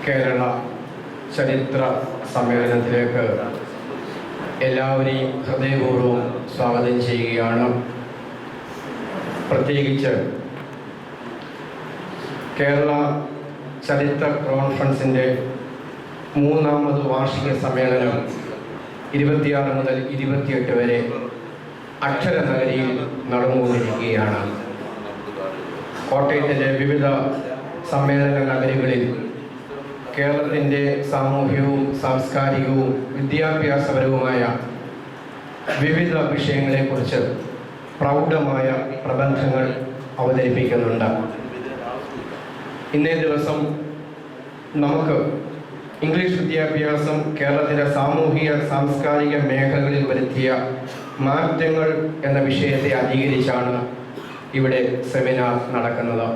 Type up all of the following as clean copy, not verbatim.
കേരള ചരിത്ര സമ്മേളനത്തിലേക്ക് എല്ലാവരെയും ഹൃദയപൂർവ്വം സ്വാഗതം ചെയ്യുകയാണ്. പ്രത്യേകിച്ച് കേരള ചരിത്ര കോൺഫറൻസിൻ്റെ 3ാമത് വാർഷിക സമ്മേളനം 26 മുതൽ 28 വരെ അക്ഷരനഗരിയിൽ നടന്നുകൊണ്ടിരിക്കുകയാണ്. കോട്ടയത്തിൻ്റെ വിവിധ സമ്മേളന നഗരികളിൽ കേരളത്തിൻ്റെ സാമൂഹികവും സാംസ്കാരികവും വിദ്യാഭ്യാസപരവുമായ വിവിധ വിഷയങ്ങളെക്കുറിച്ച് പ്രൗഢമായ പ്രബന്ധങ്ങൾ അവതരിപ്പിക്കുന്നുണ്ട്. ഇന്നേ ദിവസം നമുക്ക് ഇംഗ്ലീഷ് വിദ്യാഭ്യാസം കേരളത്തിലെ സാമൂഹിക സാംസ്കാരിക മേഖലകളിൽ വരുത്തിയ മാറ്റങ്ങൾ എന്ന വിഷയത്തെ അധികരിച്ചാണ് ഇവിടെ സെമിനാർ നടക്കുന്നത്.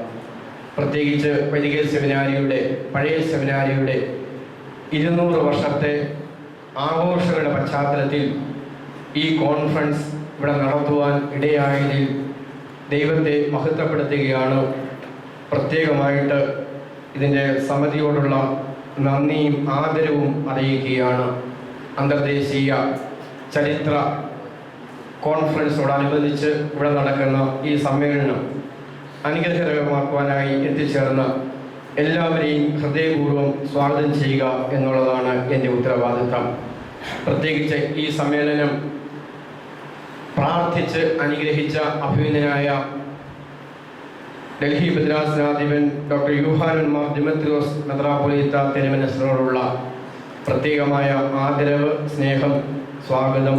പ്രത്യേകിച്ച് വൈദിക സെമിനാരിയുടെ പഴയ സെമിനാരിയുടെ 200 വർഷത്തെ ആഘോഷങ്ങളുടെ പശ്ചാത്തലത്തിൽ ഈ കോൺഫറൻസ് ഇവിടെ നടത്തുവാൻ ഇടയായതിൽ ദൈവത്തെ മഹത്വപ്പെടുത്തുകയാണ്. പ്രത്യേകമായിട്ട് ഇതിൻ്റെ സമിതിയോടുള്ള നന്ദിയും ആദരവും അറിയിക്കുകയാണ്. അന്തർദേശീയ ചരിത്ര കോൺഫറൻസോടനുബന്ധിച്ച് ഇവിടെ നടക്കുന്ന ഈ സമ്മേളനം അനുഗ്രഹകരമാക്കുവാനായി എത്തിച്ചേർന്ന എല്ലാവരെയും ഹൃദയപൂർവ്വം സ്വാഗതം ചെയ്യുക എന്നുള്ളതാണ് എൻ്റെ ഉത്തരവാദിത്തം. പ്രത്യേകിച്ച് ഈ സമ്മേളനം പ്രാർത്ഥിച്ച് അനുഗ്രഹിച്ച അഭിനന്ദനായ ഡൽഹി ഭദ്രാസനാധിപൻ ഡോക്ടർ യൂഹാനൻ മാർ ദിമിത്രിയോസ് മെത്രാപ്പൊലീത്ത തിരുമനസിനോടുള്ള പ്രത്യേകമായ ആദരവ്, സ്നേഹം, സ്വാഗതം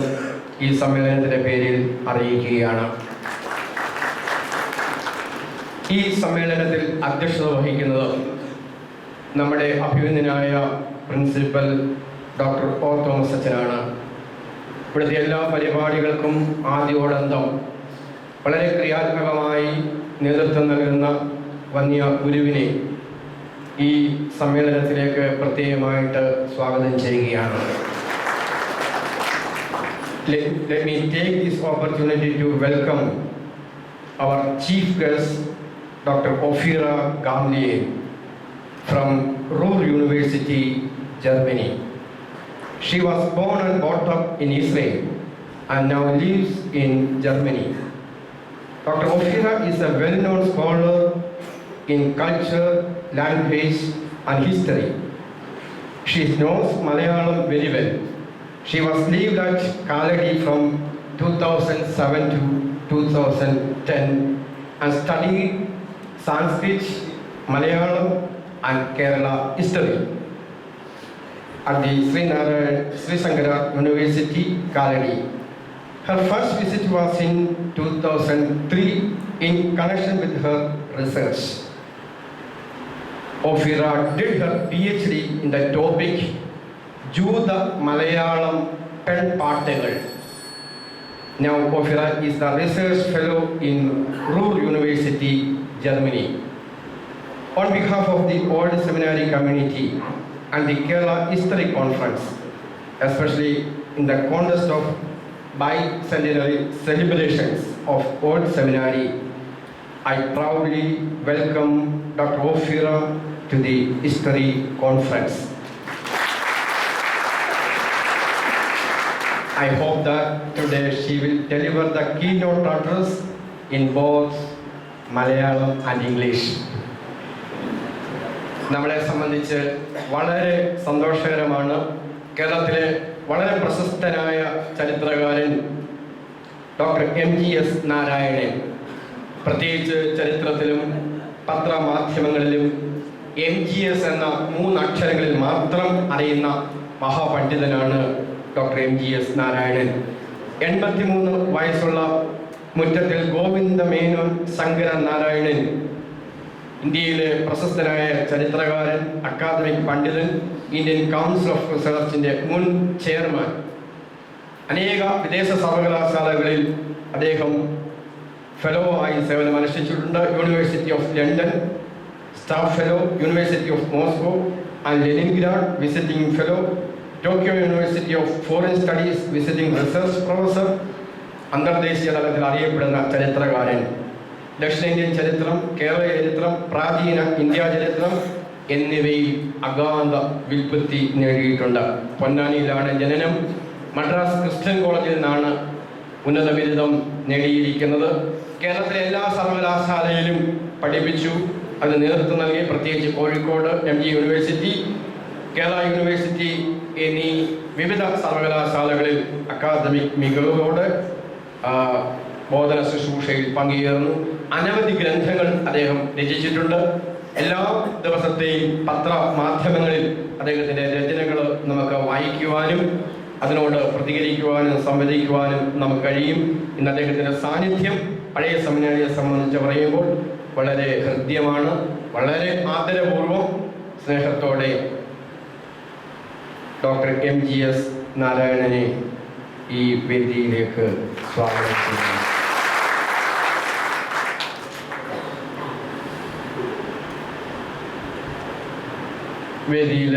ഈ സമ്മേളനത്തിൻ്റെ പേരിൽ അറിയിക്കുകയാണ്. ഈ സമ്മേളനത്തിൽ അധ്യക്ഷത വഹിക്കുന്നത് നമ്മുടെ അഭിനന്ദനായ പ്രിൻസിപ്പൽ ഡോക്ടർ ഒ തോമസ് അച്ഛനാണ്. ഇവിടുത്തെ എല്ലാ പരിപാടികൾക്കും ആദ്യോടന്തം വളരെ ക്രിയാത്മകമായി നേതൃത്വം നൽകുന്ന വന്യ ഗുരുവിനെ ഈ സമ്മേളനത്തിലേക്ക് പ്രത്യേകമായിട്ട് സ്വാഗതം ചെയ്യുകയാണ്. Let me take this opportunity to welcome our chief guest, Dr. Ophira Gamliel from Ruhr University, Germany. She was born and brought up in Israel and now lives in Germany. Dr. Ophira is a well-known scholar in culture, language and history. She knows Malayalam very well. She was lived at Kaladi from 2007 to 2010 and studied Sanskrit, Malayalam and Kerala history at the Sri Sankara University, Kaladi. Her first visit was in 2003 in connection with her research. Ophira did her PhD in the topic Juda Malayalam Penpategal. Now Ophira is the research fellow in Ruhr University, Germany. On behalf of the Old Seminary community and the Kerala History Conference, especially in the context of bicentenary celebrations of Old Seminary, I proudly welcome Dr. Ophira to the History Conference. I hope that today she will deliver the keynote address in both Malayalam and English. നമ്മളെ സംബന്ധിച്ച് വളരെ സന്തോഷകരമാണ്. കേരളത്തിലെ വളരെ പ്രശസ്തനായ ചരിത്രകാരൻ doctor MGS Narayanan, പ്രത്യേകിച്ച് ചരിത്രത്തിലും പത്രമാധ്യമങ്ങളിലും MGS എന്ന 3 അക്ഷരങ്ങളിൽ മാത്രം അറിയുന്ന മഹാപണ്ഡിതനാണ് ഡോക്ടർ MGS നാരായണൻ. 83 വയസ്സുള്ള മുറ്റത്തിൽ ഗോവിന്ദ മേനോൻ ശങ്കരൻ നാരായണൻ ഇന്ത്യയിലെ പ്രശസ്തനായ ചരിത്രകാരൻ, അക്കാദമിക് പണ്ഡിതൻ, ഇന്ത്യൻ കൗൺസിൽ ഓഫ് റിസർച്ചിൻ്റെ മുൻ ചെയർമാൻ. അനേക വിദേശ സർവകലാശാലകളിൽ അദ്ദേഹം ഫെലോ ആയി സേവനമനുഷ്ഠിച്ചിട്ടുണ്ട്. University of London staff fellow, university of Moscow and Leningrad visiting fellow, Tokyo university of foreign studies visiting research professor, അന്തർദേശീയ തലത്തിൽ അറിയപ്പെടുന്ന ചരിത്രകാരൻ. ദക്ഷിണേന്ത്യൻ ചരിത്രം, കേരള ചരിത്രം, പ്രാചീന ഇന്ത്യാ ചരിത്രം എന്നിവയിൽ അഗാധ വ്യുൽപ്പത്തി നേടിയിട്ടുണ്ട്. പൊന്നാനിയിലാണ് ജനനം. മദ്രാസ് ക്രിസ്ത്യൻ കോളേജിൽ നിന്നാണ് ഉന്നത ബിരുദം നേടിയിരിക്കുന്നത്. കേരളത്തിലെ എല്ലാ സർവകലാശാലയിലും പഠിപ്പിച്ചു, അത് നേതൃത്വം നൽകി. പ്രത്യേകിച്ച് Kozhikode MG university, Kerala university എന്നീ വിവിധ സർവകലാശാലകളിൽ അക്കാദമിക് മികവോടെ ബോധന ശുശ്രൂഷയിൽ പങ്കുചേർന്നു. അനവധി ഗ്രന്ഥങ്ങൾ അദ്ദേഹം രചിച്ചിട്ടുണ്ട്. എല്ലാ ദിവസത്തെയും പത്രമാധ്യമങ്ങളിൽ അദ്ദേഹത്തിൻ്റെ രചനകൾ നമുക്ക് വായിക്കുവാനും അതിനോട് പ്രതികരിക്കുവാനും സംവദിക്കുവാനും നമുക്ക് കഴിയും. ഇന്ന് അദ്ദേഹത്തിൻ്റെ സാന്നിധ്യം പഴയ സെമിനാരിയെ സംബന്ധിച്ച് പറയുമ്പോൾ വളരെ ഹൃദ്യമാണ്. വളരെ ആദരപൂർവ്വം സ്നേഹത്തോടെ ഡോക്ടർ MGS നാരായണനെ ഈ വേദിയിലേക്ക് സ്വാഗതം ചെയ്യുന്നു. വേദിയിൽ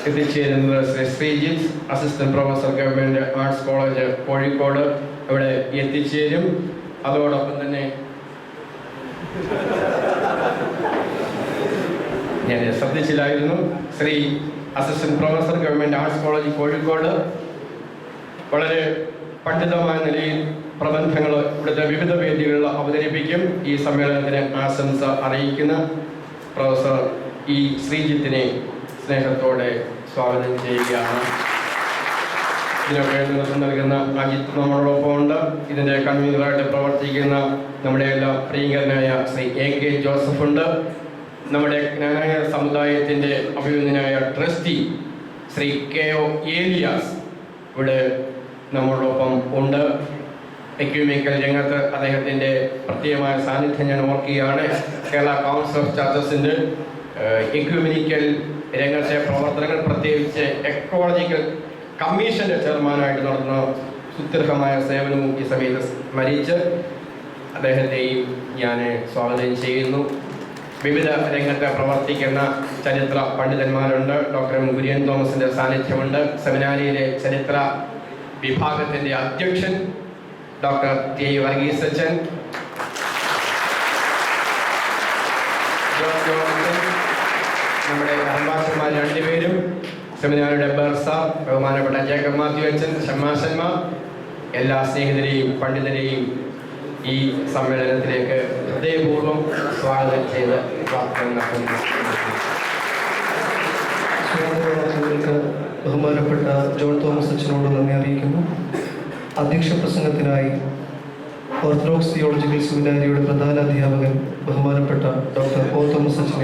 എത്തിച്ചേരുന്നത് Shri Sreejith, assistant professor government arts college Kozhikode, ഇവിടെ എത്തിച്ചേരും. അതോടൊപ്പം തന്നെ ഞാൻ ശ്രദ്ധിച്ചില്ലായിരുന്നു, Shri assistant professor government arts college Kozhikode വളരെ പണ്ഡിതമായ നിലയിൽ പ്രബന്ധങ്ങൾ ഇവിടുത്തെ വിവിധ വേദികളിൽ അവതരിപ്പിക്കും. ഈ സമ്മേളനത്തിന് ആശംസ അറിയിക്കുന്ന പ്രൊഫസർ ശ്രീജിത്തിനെ സ്നേഹത്തോടെ സ്വാഗതം ചെയ്യുകയാണ്. ഇതിനൊക്കെ നേതൃത്വം നൽകുന്ന അജിത്ത് നമ്മളോടൊപ്പം ഉണ്ട്. ഇതിൻ്റെ കൺവീനറായിട്ട് പ്രവർത്തിക്കുന്ന നമ്മുടെ എല്ലാം പ്രിയങ്കരനായ ശ്രീ AK ജോസഫ് ഉണ്ട്. നമ്മുടെ ജ്ഞാനായ സമുദായത്തിൻ്റെ അഭിനന്ദനായ ട്രസ്റ്റി ശ്രീ KO ഏലിയാസ് ഇവിടെ നമ്മളോടൊപ്പം ഉണ്ട്. എക്യൂമിക്കൽ രംഗത്ത് അദ്ദേഹത്തിൻ്റെ പ്രത്യേകമായ സാന്നിധ്യം ഞാൻ ഓർക്കുകയാണ്. കേരള കൗൺസിൽ ഓഫ് ചർച്ചസിൻ്റെ എക്യൂമിനിക്കൽ രംഗത്തെ പ്രവർത്തനങ്ങൾ, പ്രത്യേകിച്ച് എക്കോളജിക്കൽ കമ്മീഷൻ്റെ ചെയർമാനായിട്ട് നടന്ന സുദീർഘമായ സേവനവും ഈ സമയത്ത് സ്മരിച്ച് അദ്ദേഹത്തെയും ഞാൻ സ്വാഗതം ചെയ്യുന്നു. വിവിധ രംഗത്ത് പ്രവർത്തിക്കുന്ന ചരിത്ര പണ്ഡിതന്മാരുണ്ട്. ഡോക്ടർ കുര്യൻ തോമസിൻ്റെ സാന്നിധ്യമുണ്ട്. സെമിനാരിയിലെ ചരിത്ര വിഭാഗത്തിൻ്റെ അധ്യക്ഷൻ ഡോക്ടർ T. വർഗീസ് അച്ഛൻ, നമ്മുടെ അംബാസഡർമാർ രണ്ടുപേരും, സെമിനാറിയുടെ ബർസാർ, ബഹുമാനപ്പെട്ട ജേക്കബ് മാത്യു അച്ഛൻ, ഷമ്മാശന്മാർ, എല്ലാ സ്നേഹിതരെയും പണ്ഡിതരെയും ഈ സമ്മേളനത്തിലേക്ക് ഹൃദയപൂർവ്വം സ്വാഗതം ചെയ്ത് പ്രാർത്ഥന നടത്തുന്നു. ബഹുമാനപ്പെട്ട ജോൺ തോമസ് അച്ഛനോട് നന്ദി അറിയിക്കുന്നു. അധ്യക്ഷ പ്രസംഗത്തിനായി ഓർത്തഡോക്സ് തിയോളജിക്കൽ സെമിനാരിയുടെ പ്രധാന അധ്യാപകൻ ബഹുമാനപ്പെട്ട ഡോക്ടർ O. തോമസ് അച്ഛനെ